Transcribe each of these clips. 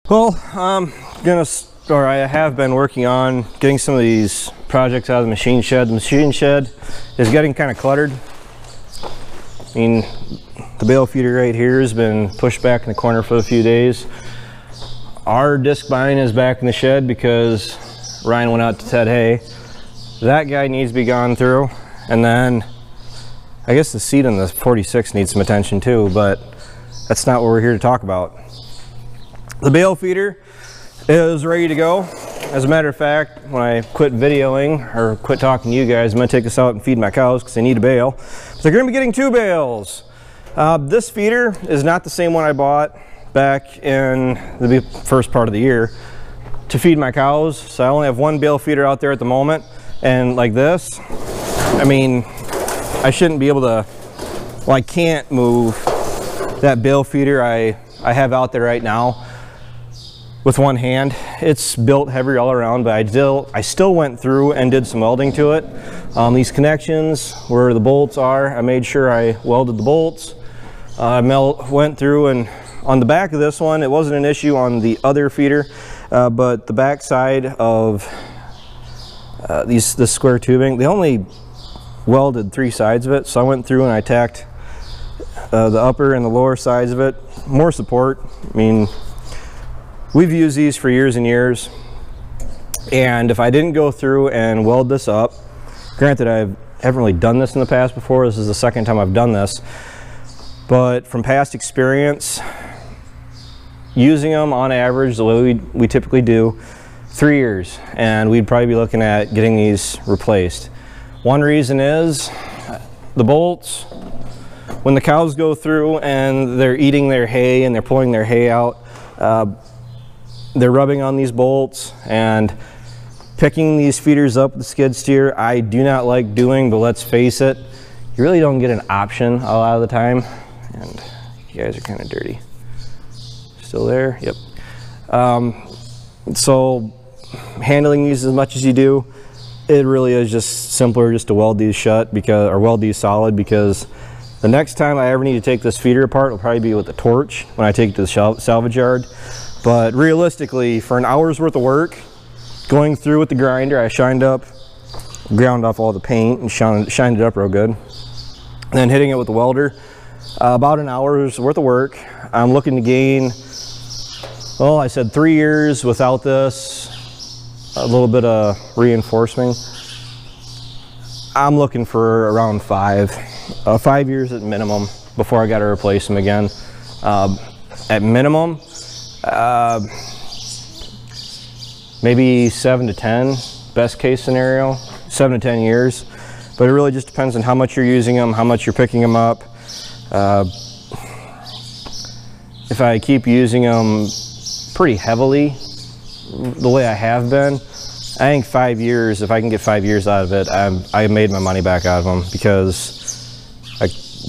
Well, I have been working on getting some of these projects out of the machine shed. The machine shed is getting kind of cluttered. I mean, the bale feeder right here has been pushed back in the corner for a few days. Our disc bind is back in the shed because Ryan went out to Ted Hay. That guy needs to be gone through. And then I guess the seat on the 46 needs some attention too, but that's not what we're here to talk about. The bale feeder is ready to go. As a matter of fact, when I quit videoing or quit talking to you guys, I'm going to take this out and feed my cows because they need a bale. So they're going to be getting 2 bales. This feeder is not the same one I bought back in the first part of the year to feed my cows. So I only have 1 bale feeder out there at the moment. And like this, I mean, I shouldn't be able to, well, I can't move that bale feeder I have out there right now with one hand. It's built heavy all around, but I still went through and did some welding to it. These connections where the bolts are, I made sure I welded the bolts. I went through, and on the back of this one, it wasn't an issue on the other feeder, but the back side of this square tubing, they only welded 3 sides of it, so I went through and I tacked the upper and the lower sides of it. More support. I mean, we've used these for years and years, and if I didn't go through and weld this up, granted I haven't really done this in the past before, this is the second time I've done this, but from past experience, using them on average the way we typically do, 3 years, and we'd probably be looking at getting these replaced. One reason is the bolts, when the cows go through and they're eating their hay and they're pulling their hay out, they're rubbing on these bolts and picking these feeders up with the skid steer. I do not like doing, but let's face it, you really don't get an option a lot of the time. And you guys are kind of dirty. Still there? Yep. So handling these as much as you do, it really is just simpler just to weld these shut or weld these solid, because the next time I ever need to take this feeder apart will probably be with a torch when I take it to the salvage yard. But realistically, for an hour's worth of work, going through with the grinder, I ground off all the paint and shined it up real good. And then hitting it with the welder, about an hour's worth of work. I'm looking to gain, well, I said 3 years without this, a little bit of reinforcement. I'm looking for around 5 years at minimum before I got to replace them again. At minimum, maybe 7 to 10, best case scenario, 7 to 10 years. But it really just depends on how much you're using them, how much you're picking them up. If I keep using them pretty heavily, the way I have been, I think 5 years, if I can get 5 years out of it, I made my money back out of them, because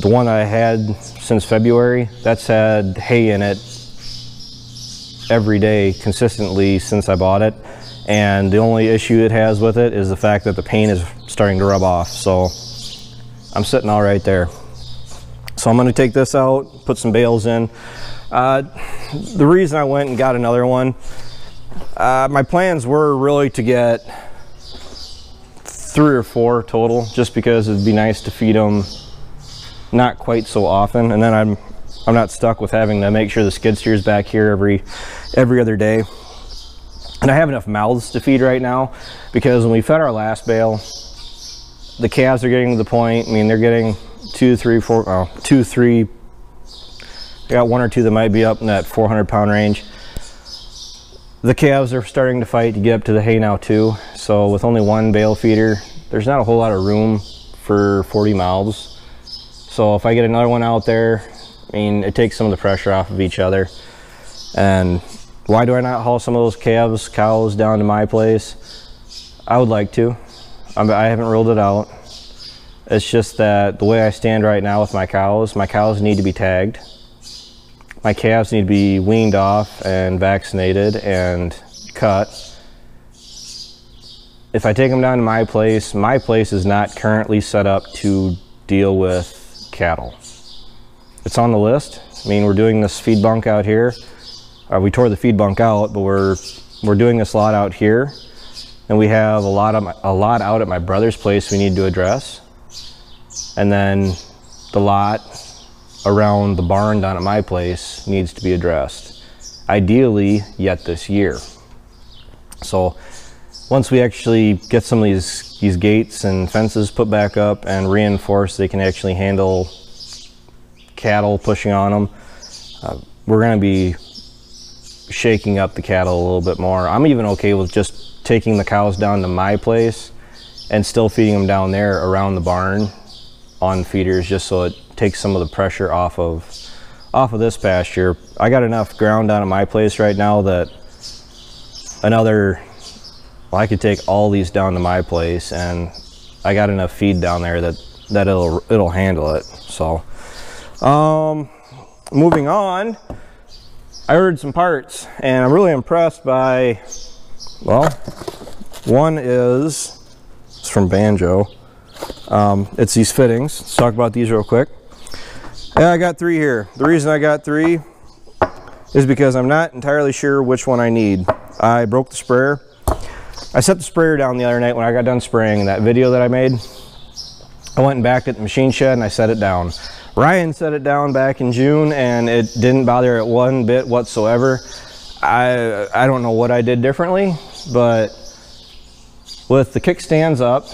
the one I had since February, that's had hay in it every day consistently since I bought it, and the only issue it has with it is the fact that the paint is starting to rub off. So I'm sitting all right there. So I'm going to take this out, put some bales in. The reason I went and got another one, my plans were really to get 3 or 4 total, just because it'd be nice to feed them not quite so often, and then I'm not stuck with having to make sure the skid steer's back here every other day. And I have enough mouths to feed right now, because when we fed our last bale, the calves are getting to the point, I mean, they're getting 2, 3, 4, 2, 3, I got 1 or 2 that might be up in that 400-pound range. The calves are starting to fight to get up to the hay now too, so with only 1 bale feeder, there's not a whole lot of room for 40 mouths. So if I get another one out there, I mean, it takes some of the pressure off of each other. And why do I not haul some of those cows down to my place? I would like to. I haven't ruled it out. It's just that the way I stand right now with my cows need to be tagged. My calves need to be weaned off and vaccinated and cut. If I take them down to my place is not currently set up to deal with cattle. It's on the list. I mean, we're doing this feed bunk out here. we tore the feed bunk out, but we're doing this lot out here, and we have a lot out at my brother's place we need to address, and then the lot around the barn down at my place needs to be addressed, ideally yet this year. So once we actually get some of these gates and fences put back up and reinforced, they can actually handle cattle pushing on them, we're going to be shaking up the cattle a little bit more. I'm even okay with just taking the cows down to my place and still feeding them down there around the barn on feeders, just so it takes some of the pressure off of this pasture. I got enough ground down at my place right now that I could take all these down to my place, and I got enough feed down there that it'll handle it. So moving on, I ordered some parts, and I'm really impressed by, well, one is, it's from Banjo. It's these fittings. Let's talk about these real quick. Yeah, I got 3 here. The reason I got 3 is because I'm not entirely sure which one I need. I broke the sprayer. I set the sprayer down the other night when I got done spraying in that video that I made. I went and backed at the machine shed and I set it down. Ryan set it down back in June and it didn't bother it one bit whatsoever. I don't know what I did differently, but with the kickstands up,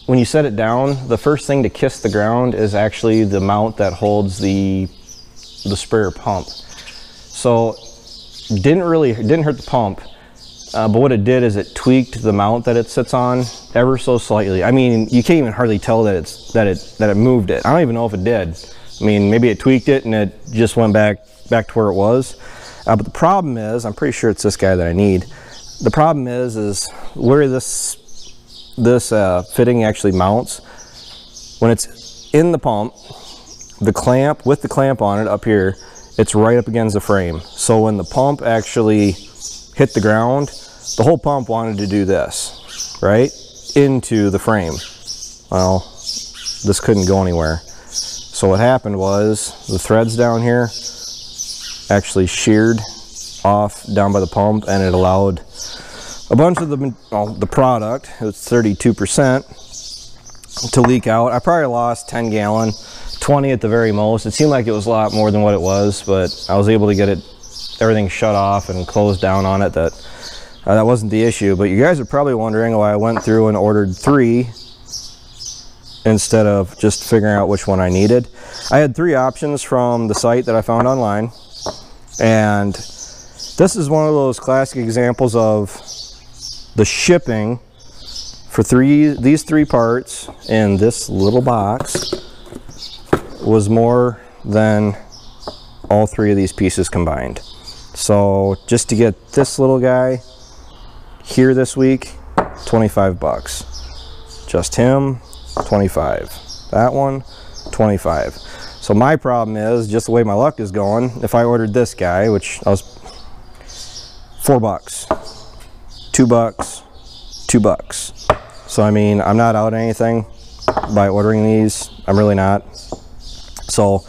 when you set it down, the first thing to kiss the ground is actually the mount that holds the sprayer pump. So it didn't hurt the pump, but what it did is it tweaked the mount that it sits on ever so slightly. I mean, you can't even hardly tell that it moved it. I don't even know if it did. I mean, maybe it tweaked it and it just went back to where it was. But the problem is, I'm pretty sure it's this guy that I need. The problem is where this fitting actually mounts. When it's in the pump, the clamp, with the clamp on it up here, it's right up against the frame. So when the pump actually hit the ground, the whole pump wanted to do this, right? Into the frame. Well, this couldn't go anywhere. So what happened was the threads down here actually sheared off down by the pump, and it allowed a bunch of the product, it was 32%, to leak out. I probably lost 10 gallon, 20 at the very most. It seemed like it was a lot more than what it was, but I was able to get everything shut off and closed down on it. That wasn't the issue. But you guys are probably wondering why I went through and ordered 3 instead of just figuring out which one I needed. I had 3 options from the site that I found online, and this is one of those classic examples of the shipping for these 3 parts in this little box was more than all 3 of these pieces combined. So just to get this little guy here this week, 25 bucks. Just him, 25. That one, 25. So my problem is, just the way my luck is going, if I ordered this guy, which I was $4, $2, $2. So I mean, I'm not out anything by ordering these. I'm really not. So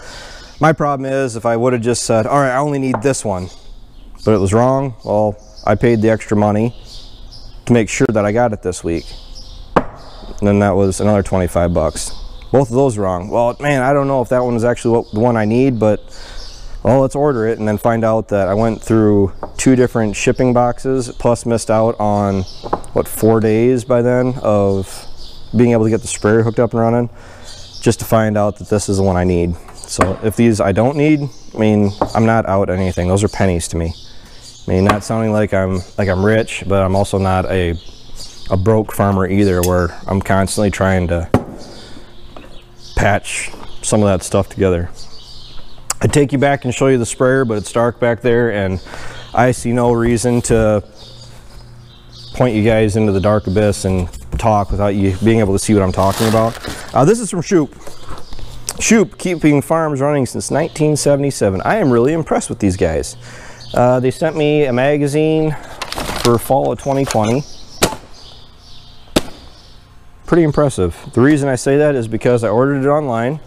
my problem is, if I would have just said, all right, I only need this one, but it was wrong, well, I paid the extra money to make sure that I got it this week. And then that was another 25 bucks. Both of those wrong. Well, man, I don't know if that one is actually the one I need, but well, let's order it and then find out that I went through 2 different shipping boxes, plus missed out on, what, 4 days by then of being able to get the sprayer hooked up and running, just to find out that this is the one I need. So if these I don't need, I mean, I'm not out anything. Those are pennies to me. I mean, not sounding like I'm rich, but I'm also not a broke farmer either, where I'm constantly trying to patch some of that stuff together. I'd take you back and show you the sprayer, but it's dark back there and I see no reason to point you guys into the dark abyss and talk without you being able to see what I'm talking about. This is from Shoop. Shoop, keeping farms running since 1977. I am really impressed with these guys. They sent me a magazine for fall of 2020. Pretty impressive. The reason I say that is because I ordered it online.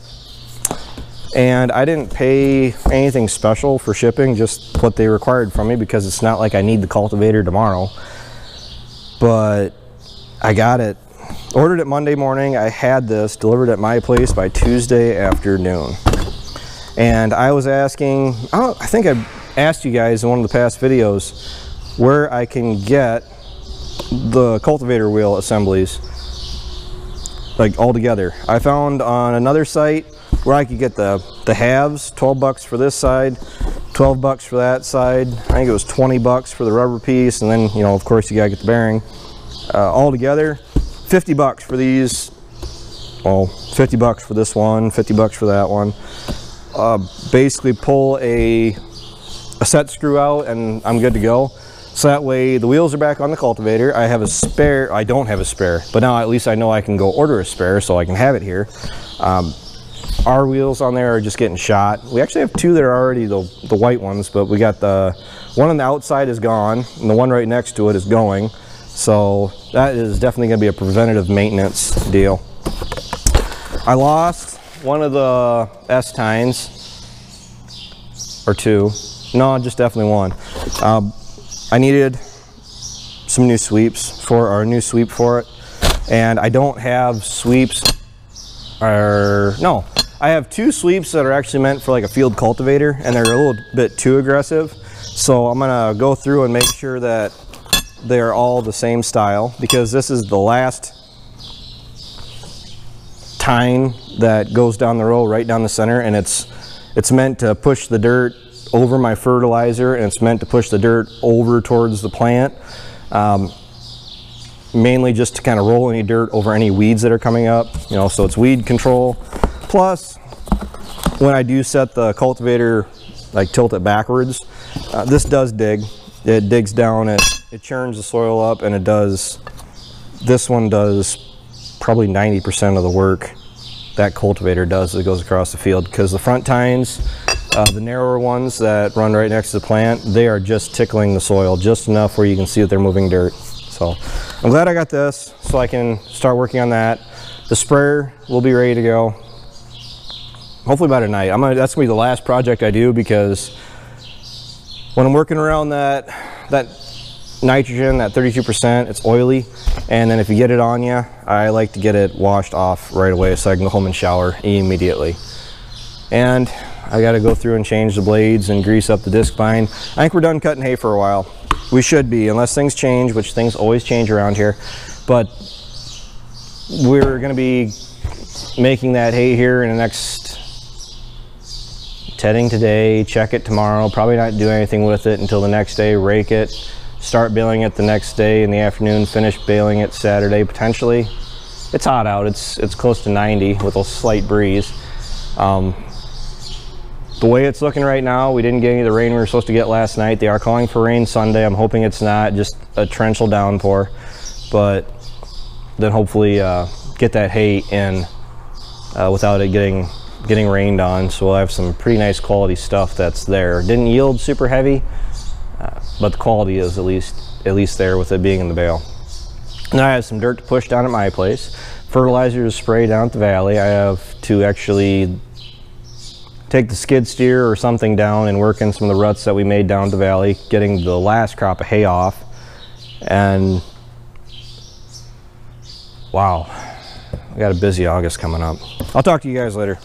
And I didn't pay anything special for shipping, just what they required from me, because it's not like I need the cultivator tomorrow. But I got it, ordered it Monday morning. I had this delivered at my place by Tuesday afternoon. And I was asking, I think I asked you guys in one of the past videos where I can get the cultivator wheel assemblies, like all together. I found on another site where I could get the halves, 12 bucks for this side, 12 bucks for that side. I think it was 20 bucks for the rubber piece, and then, you know, of course you gotta get the bearing. All together, 50 bucks for these. Well, 50 bucks for this one, 50 bucks for that one. Basically pull a set screw out and I'm good to go. So that way the wheels are back on the cultivator. I have a spare. I don't have a spare, but now at least I know I can go order a spare so I can have it here. Our wheels on there are just getting shot. We actually have two that are already the white ones, but we got the one on the outside is gone and the one right next to it is going. So that is definitely going to be a preventative maintenance deal. I lost one of the S-tines, or two. No, just definitely one. I needed some new sweeps for our new sweep for it, and I don't have sweeps, or no, I have two sweeps that are actually meant for like a field cultivator, and they're a little bit too aggressive. So I'm gonna go through and make sure that they are all the same style, because this is the last tine that goes down the row right down the center, and it's meant to push the dirt over my fertilizer, and it's meant to push the dirt over towards the plant, mainly just to kind of roll any dirt over any weeds that are coming up, you know, so it's weed control. Plus, when I do set the cultivator, like tilt it backwards, this does dig. It digs down, it churns the soil up, and it does, this one does probably 90% of the work that cultivator does that goes across the field, because the front tines, the narrower ones that run right next to the plant, they are just tickling the soil just enough where you can see that they're moving dirt. So I'm glad I got this so I can start working on that. The sprayer will be ready to go hopefully by tonight. That's gonna be the last project I do, because when I'm working around that nitrogen, that 32%, it's oily, and then if you get it on you, I like to get it washed off right away so I can go home and shower immediately. And I got to go through and change the blades and grease up the disc vine. I think we're done cutting hay for a while. We should be, unless things change, which things always change around here. But we're going to be making that hay here in the next, tedding today, check it tomorrow, probably not do anything with it until the next day, rake it, start baling it the next day in the afternoon, finish baling it Saturday potentially. It's hot out, it's close to 90 with a slight breeze. The way it's looking right now, we didn't get any of the rain we were supposed to get last night. They are calling for rain Sunday. I'm hoping it's not just a torrential downpour, but then hopefully get that hay in without it getting rained on. So we'll have some pretty nice quality stuff that's there. Didn't yield super heavy, but the quality is at least there with it being in the bale. Now I have some dirt to push down at my place, fertilizer to spray down at the valley. I have to actually take the skid steer or something down and work in some of the ruts that we made down the valley, getting the last crop of hay off. And wow, we got a busy August coming up. I'll talk to you guys later.